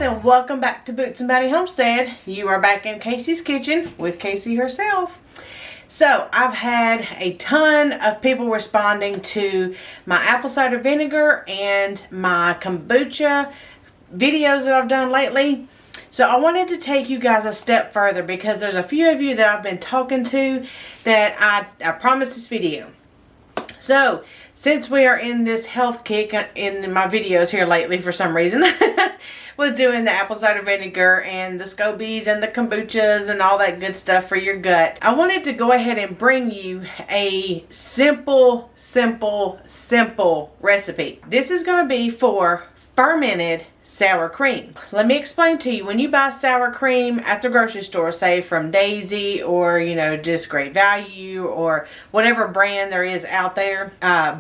and welcome back to Boots and Bounty Homestead. You are back in Casey's kitchen with Casey herself. So I've had a ton of people responding to my apple cider vinegar and my kombucha videos that I've done lately. So I wanted to take you guys a step further because there's a few of you that I've been talking to that I promised this video. So, since we are in this health kick in my videos here lately for some reason, with doing the apple cider vinegar and the scobies and the kombuchas and all that good stuff for your gut, I wanted to go ahead and bring you a simple recipe. This is going to be for fermented sour cream. Let me explain to you. When you buy sour cream at the grocery store, say from Daisy or just Great Value or whatever brand there is out there,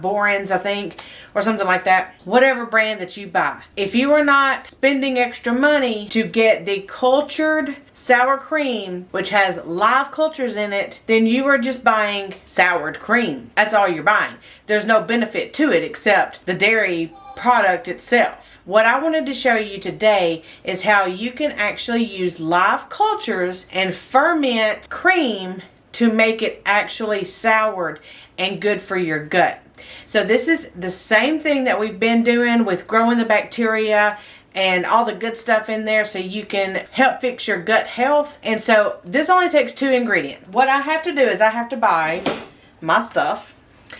Boren's I think, or something like that, whatever brand that you buy, if you are not spending extra money to get the cultured sour cream, which has live cultures in it, then you are just buying soured cream. That's all you're buying. There's no benefit to it except the dairy product itself. What I wanted to show you today is how you can actually use live cultures and ferment cream to make it actually soured and good for your gut. So this is the same thing that we've been doing with growing the bacteria and all the good stuff in there so you can help fix your gut health. And so this only takes 2 ingredients. What I have to do is I have to buy my stuff.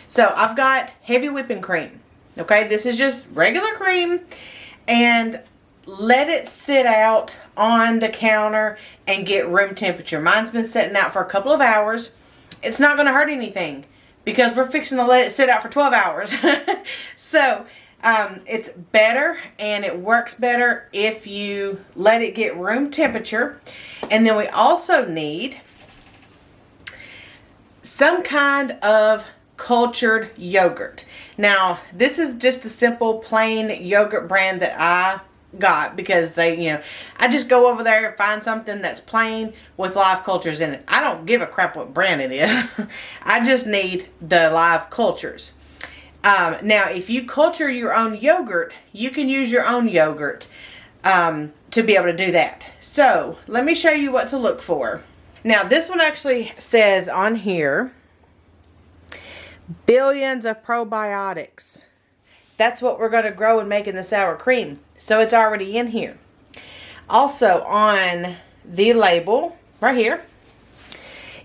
So I've got heavy whipping cream. Okay, this is just regular cream, and let it sit out on the counter and get room temperature. Mine's been sitting out for a couple of hours. It's not going to hurt anything because we're fixing to let it sit out for 12 hours. So it's better and it works better if you let it get room temperature. And then we also need some kind of cultured yogurt. Now this is just a simple plain yogurt brand that I got because they, I just go over there and find something that's plain with live cultures in it. I don't give a crap what brand it is. I just need the live cultures. Now if you culture your own yogurt, you can use your own yogurt to be able to do that. So let me show you what to look for. Now this one actually says on here, billions of probiotics. That's what we're going to grow and make in the sour cream. So it's already in here. Also on the label right here,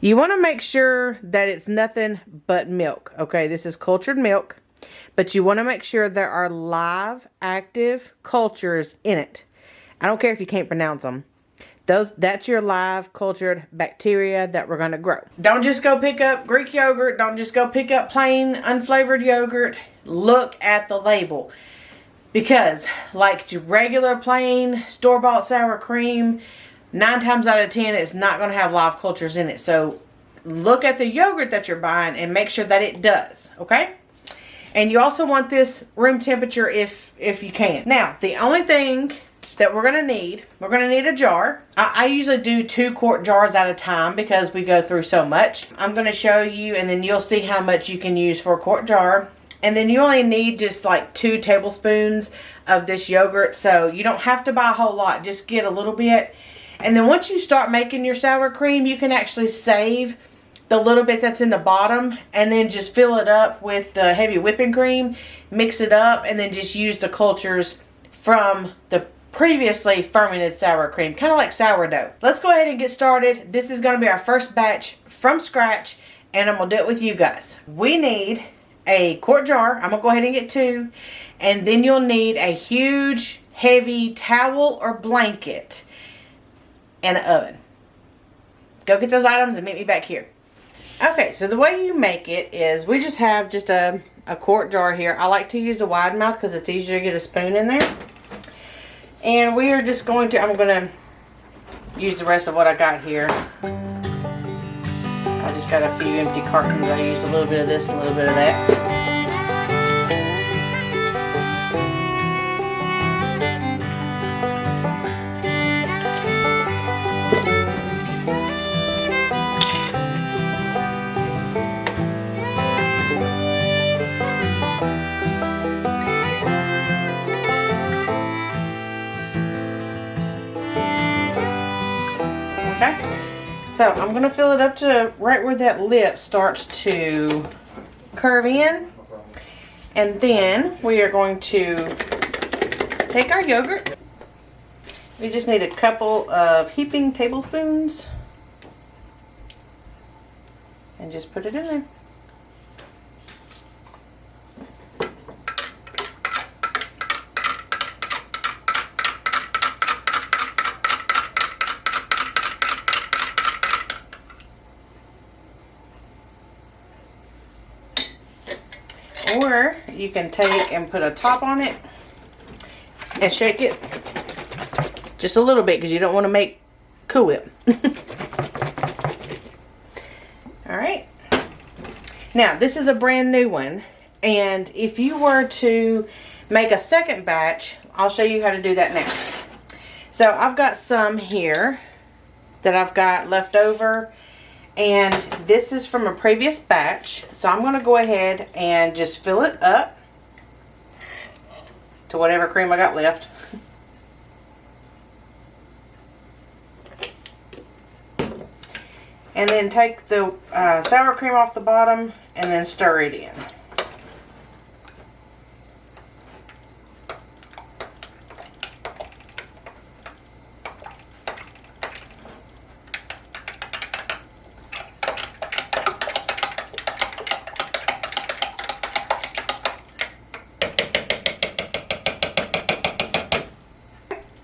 you want to make sure that it's nothing but milk. Okay, this is cultured milk, but you want to make sure there are live active cultures in it. I don't care if you can't pronounce them. That's your live cultured bacteria that we're going to grow. Don't just go pick up Greek yogurt. Don't just go pick up plain unflavored yogurt. Look at the label. Because like regular plain store-bought sour cream, 9 times out of 10 it's not going to have live cultures in it. So look at the yogurt that you're buying and make sure that it does. Okay? And you also want this room temperature if you can. Now, the only thing that we're going to need a jar. I usually do 2-quart jars at a time because we go through so much. I'm going to show you and then you'll see how much you can use for a quart jar. And then you only need just like 2 tablespoons of this yogurt. So you don't have to buy a whole lot. Just get a little bit. And then once you start making your sour cream, you can actually save the little bit that's in the bottom and then just fill it up with the heavy whipping cream. Mix it up and then just use the cultures from the previously fermented sour cream, kind of like sourdough. Let's go ahead and get started. This is going to be our first batch from scratch and I'm going to do it with you guys. We need a quart jar. I'm going to go ahead and get 2, and then you'll need a huge heavy towel or blanket and an oven. Go get those items and meet me back here. Okay, so the way you make it is we just have just a quart jar here. I like to use the wide mouth because it's easier to get a spoon in there. And we are just going to, I'm going to use the rest of what I got here. I just got a few empty cartons. I used a little bit of this and a little bit of that. Okay, so I'm going to fill it up to right where that lip starts to curve in. And then we are going to take our yogurt. We just need a couple of heaping tablespoons. And just put it in there. Or you can take and put a top on it and shake it just a little bit because you don't want to make Cool Whip. Alright. Now, this is a brand new one. And if you were to make a second batch, I'll show you how to do that now. So, I've got some here that I've got left over. And this is from a previous batch. So I'm going to go ahead and just fill it up to whatever cream I got left. And then take the sour cream off the bottom and then stir it in.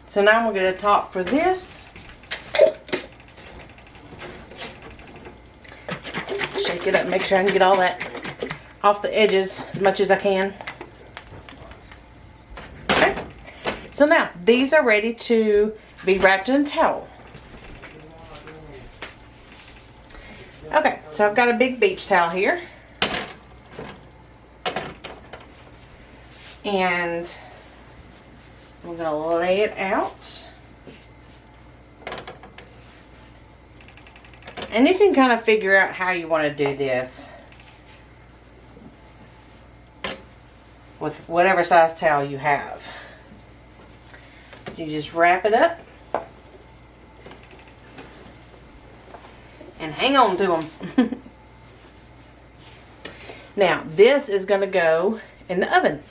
So now I'm going to get a top for this. Shake it up, make sure I can get all that off the edges as much as I can. Okay. So now these are ready to be wrapped in a towel. Okay, so I've got a big beach towel here. And I'm going to lay it out. And you can kind of figure out how you want to do this with whatever size towel you have. You just wrap it up and hang on to them. Now, this is going to go in the oven.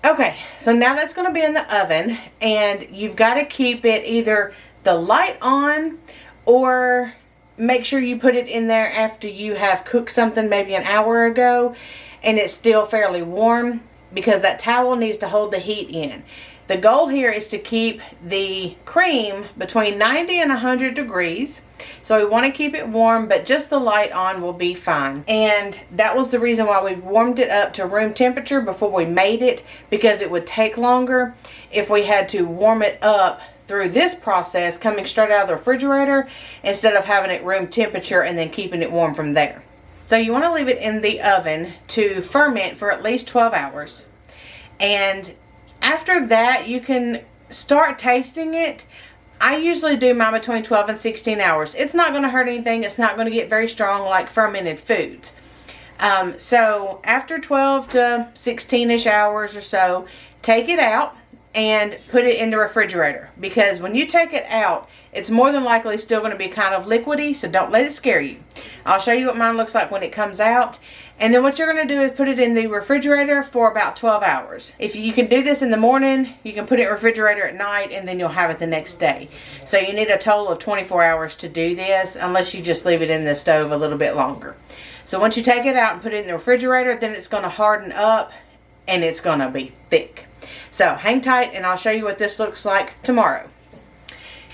Okay, so now that's going to be in the oven, and you've got to keep it either the light on, or make sure you put it in there after you have cooked something maybe an hour ago and it's still fairly warm, because that towel needs to hold the heat in. The goal here is to keep the cream between 90 and 100 degrees. So we want to keep it warm, but just the light on will be fine. And that was the reason why we warmed it up to room temperature before we made it, because it would take longer if we had to warm it up through this process coming straight out of the refrigerator instead of having it room temperature and then keeping it warm from there. So you want to leave it in the oven to ferment for at least 12 hours. And after that, you can start tasting it. I usually do mine between 12 and 16 hours. It's not going to hurt anything. It's not going to get very strong like fermented foods. So after 12 to 16-ish hours or so, take it out and put it in the refrigerator. Because when you take it out, it's more than likely still going to be kind of liquidy, so don't let it scare you. I'll show you what mine looks like when it comes out. And then what you're going to do is put it in the refrigerator for about 12 hours. If you can do this in the morning, you can put it in the refrigerator at night, and then you'll have it the next day. So you need a total of 24 hours to do this, unless you just leave it in the stove a little bit longer. So once you take it out and put it in the refrigerator, then it's going to harden up and it's going to be thick. So hang tight and I'll show you what this looks like tomorrow.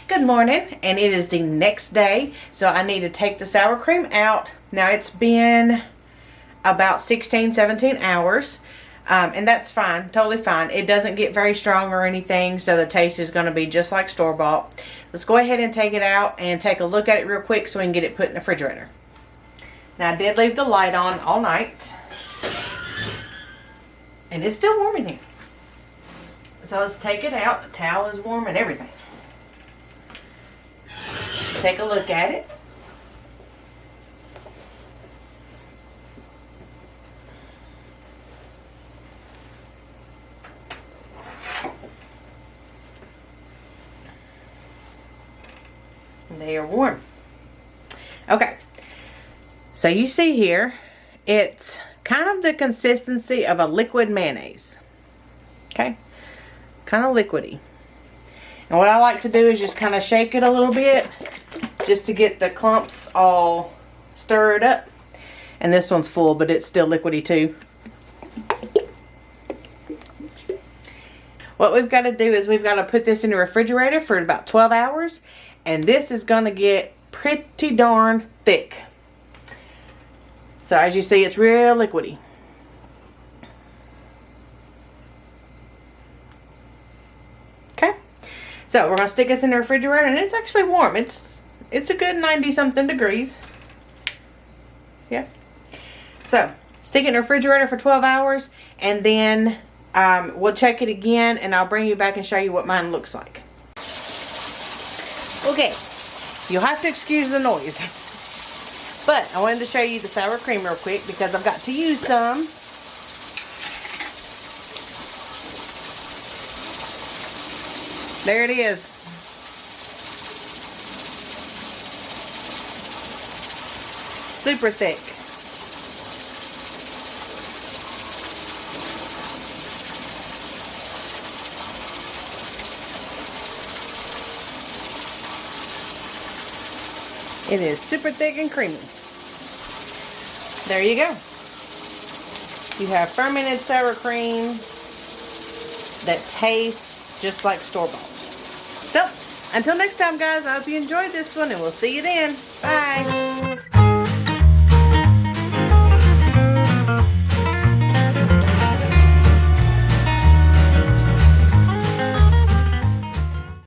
Good morning, and it is the next day. So I need to take the sour cream out. Now it's been about 16-17 hours, and that's fine, totally fine. It doesn't get very strong or anything, so the taste is going to be just like store-bought. Let's go ahead and take it out and take a look at it real quick so we can get it put in the refrigerator. Now I did leave the light on all night, and it's still warm in here. So let's take it out. The towel is warm and everything. Take a look at it. They are warm. Okay. So you see here, it's kind of the consistency of a liquid mayonnaise. Okay. Kind of liquidy. And what I like to do is just kind of shake it a little bit, just to get the clumps all stirred up. And this one's full, but it's still liquidy too. What we've got to do is we've got to put this in the refrigerator for about 12 hours. And this is going to get pretty darn thick. So as you see, it's real liquidy. Okay. So we're going to stick this in the refrigerator, and it's actually warm. It's a good 90 something degrees. Yeah. So stick it in the refrigerator for 12 hours, and then we'll check it again, and I'll bring you back and show you what mine looks like. Okay, you'll have to excuse the noise. But I wanted to show you the sour cream real quick because I've got to use some. There it is. Super thick. It is super thick and creamy. There you go. You have fermented sour cream that tastes just like store-bought. So, until next time, guys, I hope you enjoyed this one, and we'll see you then. Bye.